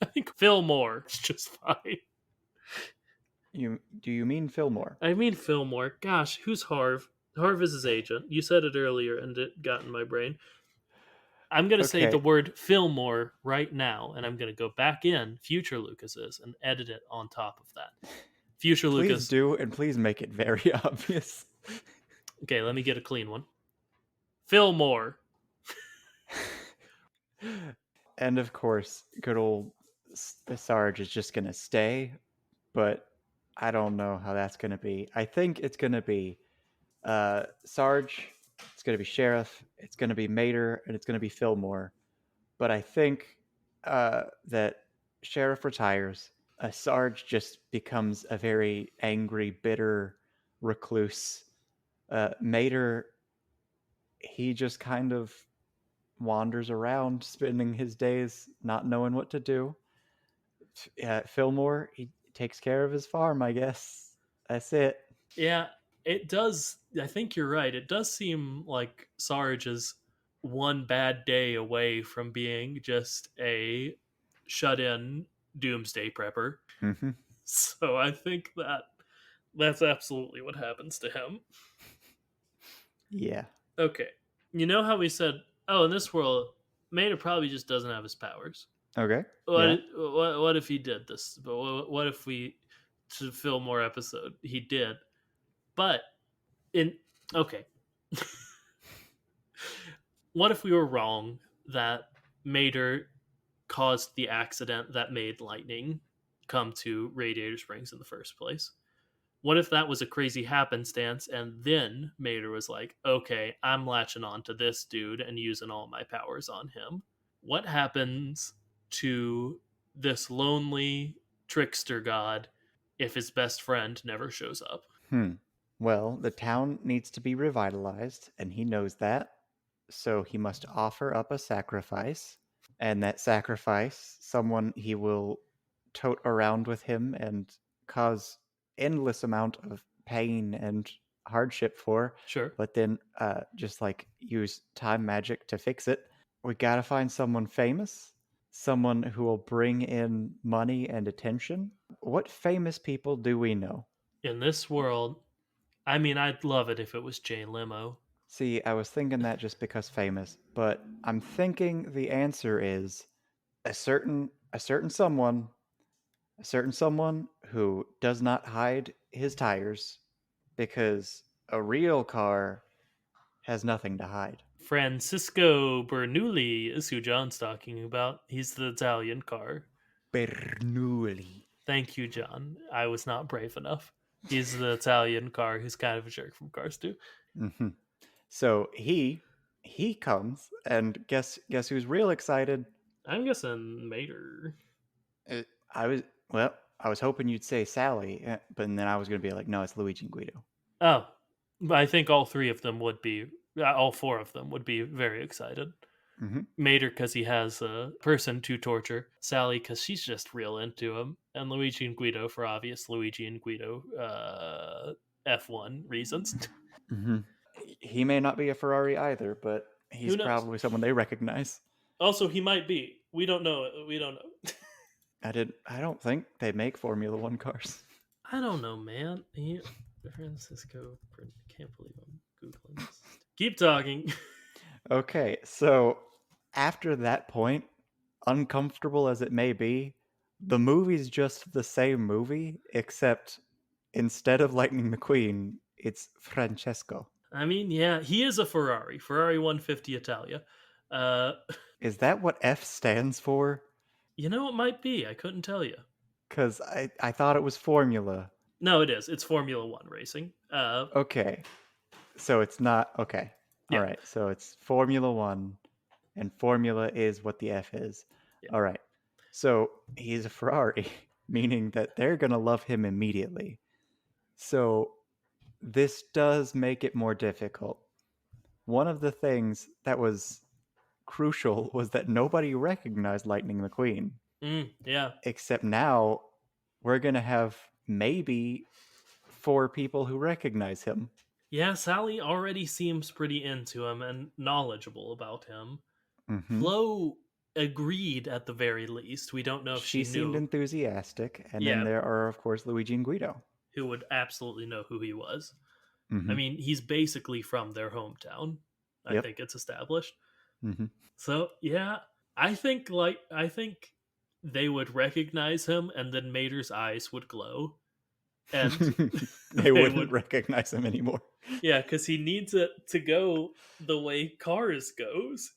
I think Fillmore is just fine. Do you mean Fillmore? I mean Fillmore. Gosh, who's Harv? Harv is his agent. You said it earlier and it got in my brain. I'm going to say the Okay, word Fillmore right now, and I'm going to go back in Future Lucas's and edit it on top of that. Future please Lucas. do, and please make it very obvious. Okay, let me get a clean one. Fillmore. And of course, good old Sarge is just gonna stay, but I don't know how that's gonna be. I think it's gonna be Sarge, it's gonna be Sheriff, it's gonna be Mater, and it's gonna be Fillmore. But I think that Sheriff retires. Sarge just becomes a very angry, bitter recluse. Mater, he just kind of wanders around, spending his days not knowing what to do. Fillmore, he takes care of his farm, I guess. That's it. Yeah, it does. I think you're right. It does seem like Sarge is one bad day away from being just a shut in doomsday prepper. Mm-hmm. So I think that that's absolutely what happens to him. Yeah. Okay. You know how we said, oh, in this world, Mater probably just doesn't have his powers. Okay. Yeah. What if he did this? But what if we, to fill more episode, he did? But in okay, what if we were wrong that Mater caused the accident that made lightning come to Radiator Springs in the first place? What if that was a crazy happenstance and then Mater was like, okay, I'm latching on to this dude and using all my powers on him? What happens to this lonely trickster god if his best friend never shows up? Hmm. Well, the town needs to be revitalized, and he knows that. So he must offer up a sacrifice. And that sacrifice, someone he will tote around with him and cause endless amount of pain and hardship for, Sure. but then just like use time magic to fix it. We gotta find someone famous, someone who will bring in money and attention. What famous people do we know? In this world, I mean, I'd love it if it was Jay Limo. See, I was thinking that just because famous, but I'm thinking the answer is a certain someone, a certain someone who does not hide his tires because a real car has nothing to hide. Francisco Bernoulli is who John's talking about. He's the Italian car. Bernoulli. Thank you, John. I was not brave enough. He's the Italian car who's kind of a jerk from Cars 2. Mm-hmm. So he comes, and guess who's real excited? I'm guessing Mater. Uh, I was hoping you'd say Sally, but then I was gonna be like, no, it's Luigi and Guido. Oh, but I think all three of them would be, all four of them would be very excited. Mm-hmm. Mater because he has a person to torture, Sally because she's just real into him, and Luigi and Guido for obvious Luigi and Guido F1 reasons. Mm-hmm. He may not be a Ferrari either, but Who he's knows? probably someone they recognize. Also, he might be. We don't know. We don't know. I don't think they make Formula One cars. I don't know, man. Francisco, can't believe I'm googling this. Keep talking. Okay, so after that point, uncomfortable as it may be, the movie's just the same movie, except instead of Lightning McQueen, it's Francesco. I mean, yeah, he is a Ferrari 150 Italia. Uh, Is that what F stands for? you know, it might be. I couldn't tell you. Because I thought it was Formula. No, it is. It's Formula One racing. Okay, so it's not. Okay. All Yeah, right, so it's Formula One, and Formula is what the F is. yeah. All right, so he's a Ferrari, meaning that they're going to love him immediately. So this does make it more difficult. One of the things that was crucial was that nobody recognized Lightning McQueen, Yeah. except now we're going to have maybe four people who recognize him. Yeah, Sally already seems pretty into him and knowledgeable about him. Mm-hmm. Flo agreed at the very least. We don't know if She she seemed knew. enthusiastic, and then Yeah, there are, of course, Luigi and Guido. who would absolutely know who he was. I Mm-hmm. mean, he's basically from their hometown. I Yep. think it's established. Mm-hmm. So, yeah, I think they would recognize him and then Mater's eyes would glow and They they wouldn't would recognize him anymore. yeah, cuz he needs it to go the way Cars goes.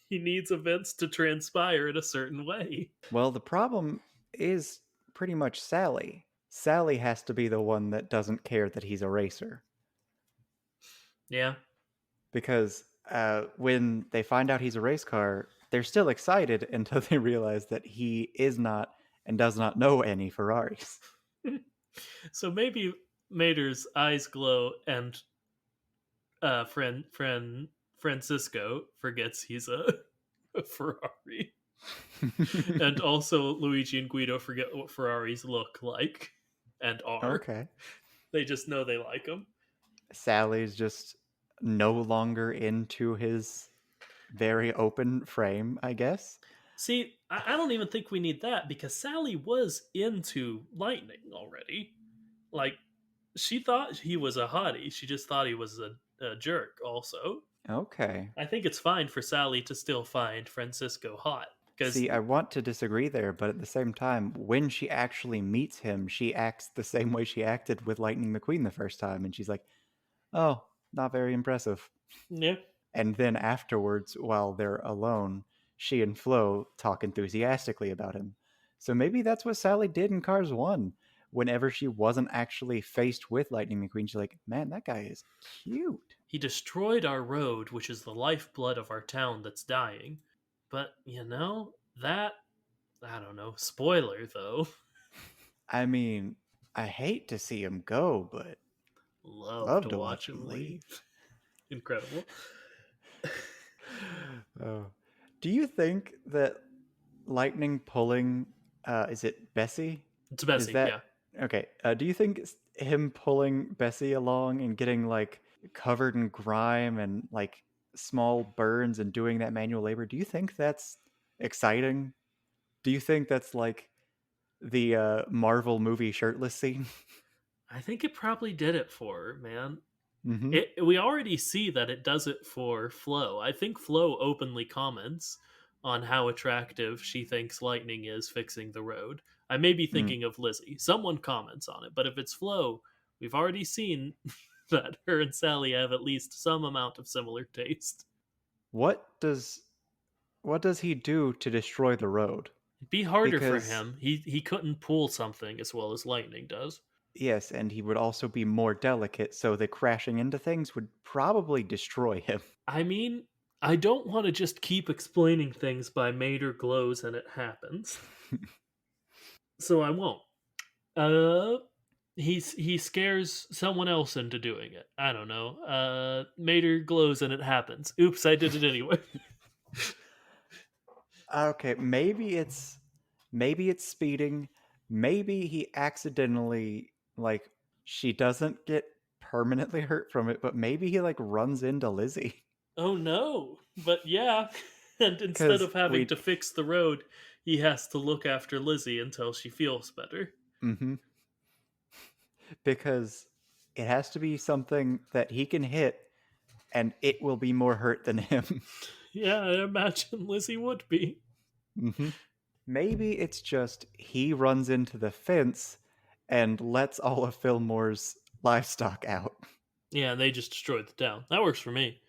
He needs events to transpire in a certain way. Well, the problem is pretty much Sally. Sally has to be the one that doesn't care that he's a racer. Yeah. Because when they find out he's a race car, they're still excited until they realize that he is not and does not know any Ferraris. So maybe Mater's eyes glow and friend Francisco forgets he's a Ferrari. And also Luigi and Guido forget what Ferraris look like and are. Okay. They just know they like them. Sally's just no longer into his very open frame, I guess. See, I don't even think we need that because Sally was into Lightning already. Like, she thought he was a hottie. She just thought he was a jerk, also. Okay. I think it's fine for Sally to still find Francisco hot. Because, See, I want to disagree there, but at the same time, when she actually meets him, she acts the same way she acted with Lightning McQueen the first time, and she's like, oh, not very impressive. yeah, And then afterwards, while they're alone, she and Flo talk enthusiastically about him. So maybe that's what Sally did in Cars 1. Whenever she wasn't actually faced with Lightning McQueen, she's like, man, that guy is cute. he destroyed our road, which is the lifeblood of our town that's dying. But, that, I don't know. Spoiler, though. I mean, I hate to see him go, but Love love to to watch watch him him leave. leave. Incredible. Oh. Do you think that Lightning pulling, is it Bessie? It's Is Bessie, that yeah. okay? Do you think him pulling Bessie along and getting like covered in grime and like small burns and doing that manual labor? Do you think that's exciting? Do you think that's like the Marvel movie shirtless scene? I think it probably did it for her, man. Mm-hmm. We already see that it does it for Flo. I think Flo openly comments on how attractive she thinks Lightning is fixing the road. I may be Mm. thinking of Lizzie. Someone comments on it, but if it's Flo, we've already seen that her and Sally have at least some amount of similar taste. What does what does he do to destroy the road? It'd be harder for Because him. He couldn't pull something as well as Lightning does. yes, and he would also be more delicate, so the crashing into things would probably destroy him. I mean, I don't want to just keep explaining things by Mater glows and it happens, so I won't. Uh, he scares someone else into doing it. I don't know. Mater glows and it happens. Oops, I did it anyway. Okay, maybe it's speeding. Maybe he accidentally like she doesn't get permanently hurt from it, but maybe he like runs into Lizzie. Oh no! But yeah, and instead Cuz of having we to fix the road, he has to look after Lizzie until she feels better. mhm, because it has to be something that he can hit and it will be more hurt than him. Yeah, I imagine Lizzie would be. Mhm. Maybe it's just he runs into the fence and lets all of Fillmore's livestock out. Yeah, and they just destroyed the town. That works for me.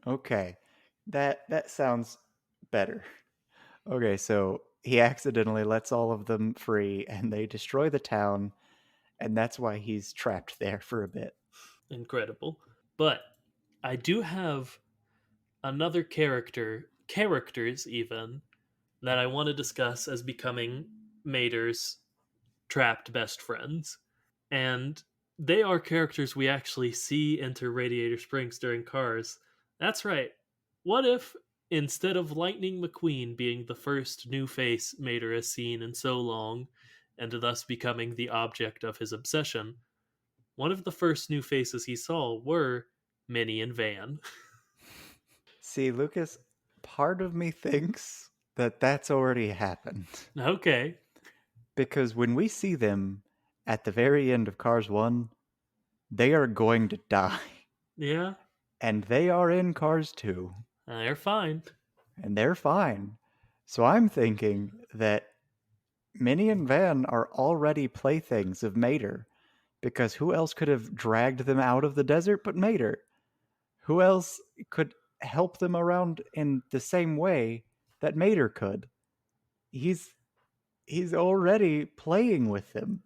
Okay, that sounds better. Okay, so he accidentally lets all of them free, and they destroy the town, and that's why he's trapped there for a bit. Incredible. But I do have another characters even, that I want to discuss as becoming Mater's trapped best friends. And they are characters we actually see enter Radiator Springs during Cars. That's right. What if, instead of Lightning McQueen being the first new face Mater has seen in so long, and thus becoming the object of his obsession, one of the first new faces he saw were Minnie and Van? See, Lucas, part of me thinks that that's already happened. Okay. Because when we see them at the very end of Cars 1, they are going to die. Yeah, And they are in Cars 2, they're fine. and they're fine. So I'm thinking that Minnie and Van are already playthings of Mater, because who else could have dragged them out of the desert but Mater? Who else could help them around in the same way that Mater could? He's he's already playing with them.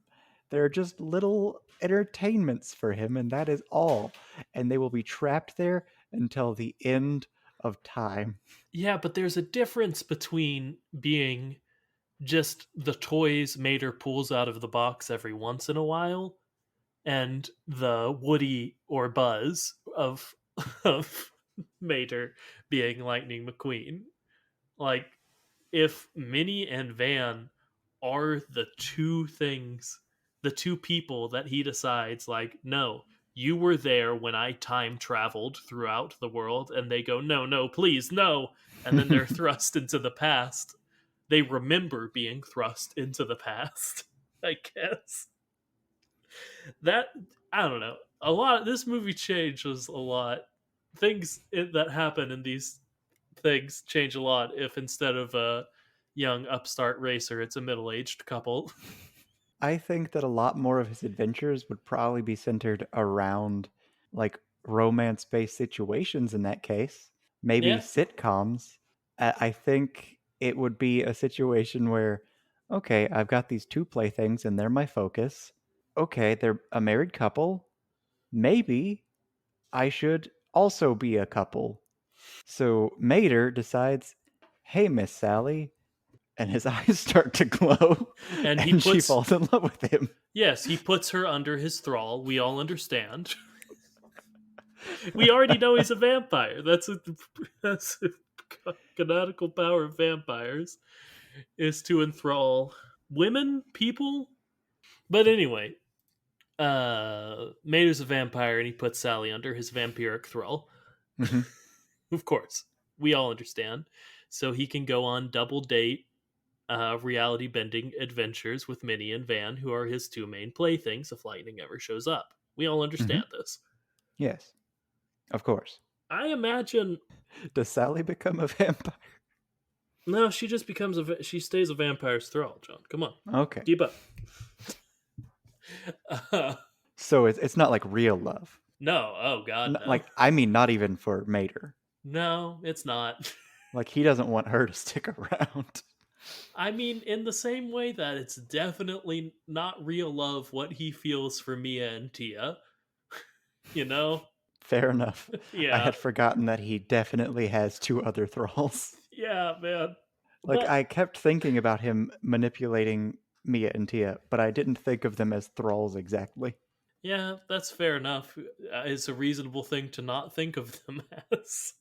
They're just little entertainments for him, and that is all. And they will be trapped there until the end of time. Yeah, but there's a difference between being just the toys Mater pulls out of the box every once in a while and the Woody or Buzz of of Mater being Lightning McQueen. Like, if Minnie and Van are the two things, the two people that he decides, like, no, you were there when I time traveled throughout the world, and they go, no, no, please, no. And then they're thrust into the past. They remember being thrust into the past, I guess. That, I don't know. A lot, this movie changes a lot. That happen in these things change a lot if instead of a young upstart racer, it's a middle aged couple. I think that a lot more of his adventures would probably be centered around like romance based situations in that case. Maybe Yeah. sitcoms. I think it would be a situation where, okay, I've got these two playthings and they're my focus. Okay, they're a married couple. Maybe I should also be a couple. So Mater decides, hey, Miss Sally, and his eyes start to glow, And he and she puts, falls in love with him. yes, he puts her under his thrall. We all understand. We already know he's a vampire. That's a canonical power of vampires is to enthrall women, people. But anyway, Mater's a vampire and he puts Sally under his vampiric thrall. Mhm. Of course, we all understand. So he can go on double date reality bending adventures with Minnie and Van, who are his two main playthings if Lightning ever shows up. We all Mhm. understand this. Yes, of course. I imagine. Does Sally become a vampire? No, she just she stays a vampire's thrall, John. Come on. Okay. Keep up. So it's not like real love. No, oh god, no. Like, I mean, not even for Mater. No, it's not. Like, he doesn't want her to stick around. I mean, in the same way that it's definitely not real love what he feels for Mia and Tia, you know? Fair enough. I Yeah. had forgotten that he definitely has two other thralls. Yeah, man. Like, But I kept thinking about him manipulating Mia and Tia, but I didn't think of them as thralls exactly. yeah, that's fair enough. It's a reasonable thing to not think of them as.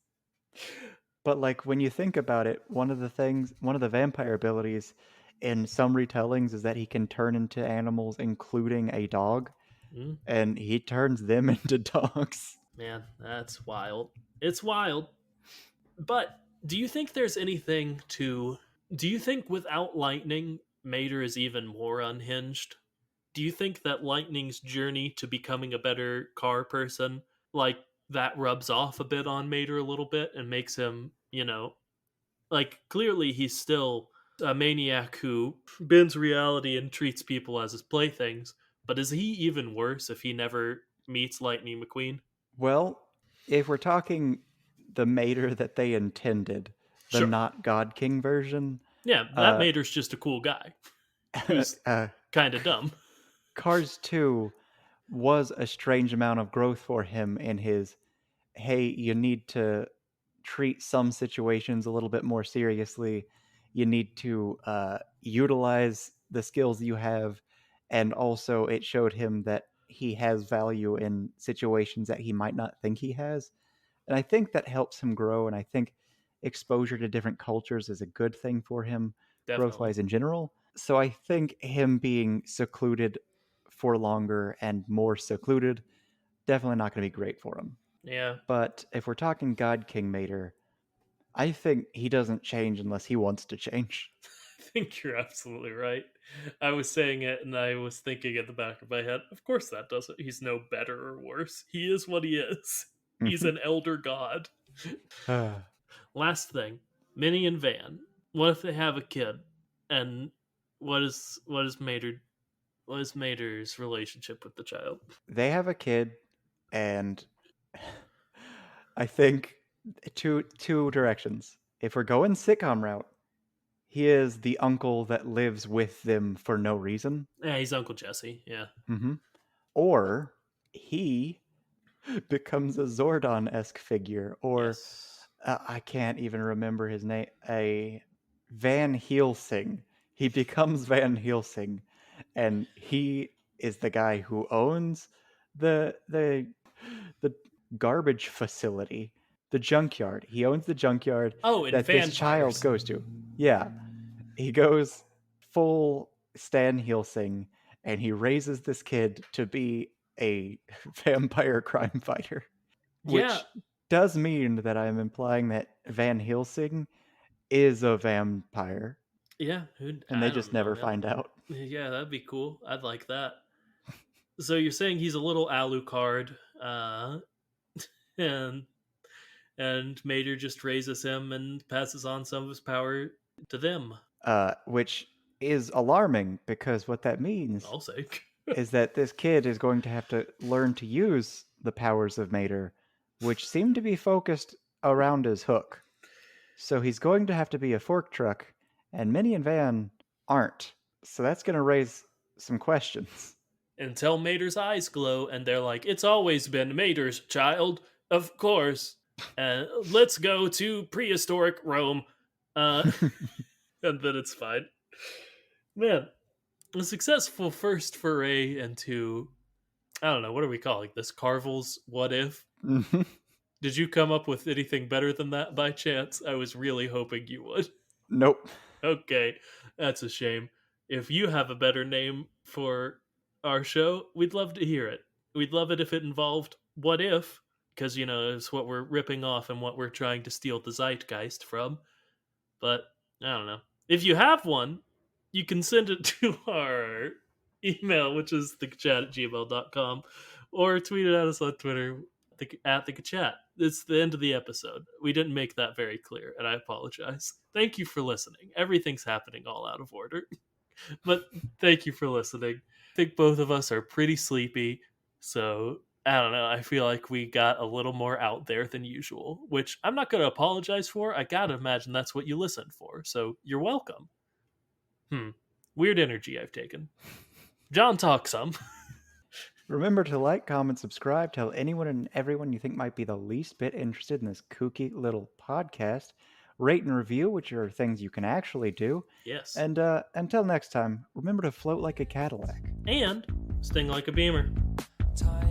But like when you think about it, one of the vampire abilities in some retellings is that he can turn into animals, including a dog, Mm, and he turns them into dogs. man, that's wild. It's wild. But do you think there's anything to. Do you think without Lightning, Mater is even more unhinged? Do you think that Lightning's journey to becoming a better car person, like, that rubs off a bit on Mater a little bit and makes him, like, clearly he's still a maniac who bends reality and treats people as his playthings, but is he even worse if he never meets Lightning McQueen? Well, if we're talking the Mater that they intended, the Sure. not God King version, Yeah, that uh, Mater's just a cool guy who's uh, kind of dumb. Cars 2 was a strange amount of growth for him in his, hey, you need to treat some situations a little bit more seriously. You need to utilize the skills you have. And also, it showed him that he has value in situations that he might not think he has. And I think that helps him grow. And I think exposure to different cultures is a good thing for him, growth Definitely. wise in general. So I think him being secluded for longer and more secluded, definitely not going to be great for him. Yeah. But if we're talking God King Mater, I think he doesn't change unless he wants to change. I think you're absolutely right. I was saying it and I was thinking at the back of my head, of course that doesn't. He's no better or worse. He is what he is. He's an elder god. Last thing, Minnie and Van. What if they have a kid? And what is Mater's relationship with the child? They have a kid, and I think two directions. If we're going sitcom route, he is the uncle that lives with them for no reason. Yeah, he's Uncle Jesse. Yeah. Mm-hmm. Or he becomes a Zordon-esque figure, or Yes. I can't even remember his name. A Van Helsing. He becomes Van Helsing, and he is the guy who owns the garbage facility, the junkyard. He owns the junkyard Oh, and that this child vampires. goes to. Yeah, he goes full Stan Helsing, and he raises this kid to be a vampire crime fighter, Yeah. which does mean that I'm implying that Van Helsing is a vampire, Yeah. and they I just don't know, never man. find out. Yeah, that'd be cool. I'd like that. So you're saying he's a little Alucard, and Mater just raises him and passes on some of his power to them. Which is alarming because what that means I'll say. is that this kid is going to have to learn to use the powers of Mater, which seem to be focused around his hook. So he's going to have to be a fork truck, and Minnie and Van aren't. So that's going to raise some questions. Until Mater's eyes glow, and they're like, "It's always been Mater's child, of course." Let's go to prehistoric Rome, uh, and then it's fine. Man, a successful first foray into, I don't know, what are we calling this? Carvel's What If? Did you come up with anything better than that by chance? I was really hoping you would. Nope. Okay, that's a shame. If you have a better name for our show, we'd love to hear it. We'd love it if it involved What If, because, it's what we're ripping off and what we're trying to steal the zeitgeist from. But I don't know. If you have one, you can send it to our email, which is thechat@gmail.com, or tweet it at us on Twitter at thechat. It's the end of the episode. We didn't make that very clear, and I apologize. Thank you for listening. Everything's happening all out of order, but thank you for listening. I think both of us are pretty sleepy, so I don't know. I feel like we got a little more out there than usual, which I'm not going to apologize for. I got to imagine that's what you listened for, so you're welcome. Weird energy I've taken. John, talk some. Remember to like, comment, subscribe, tell anyone and everyone you think might be the least bit interested in this kooky little podcast. Rate and review, which are things you can actually do. Yes. And until next time, remember to float like a Cadillac. And sting like a beamer. Time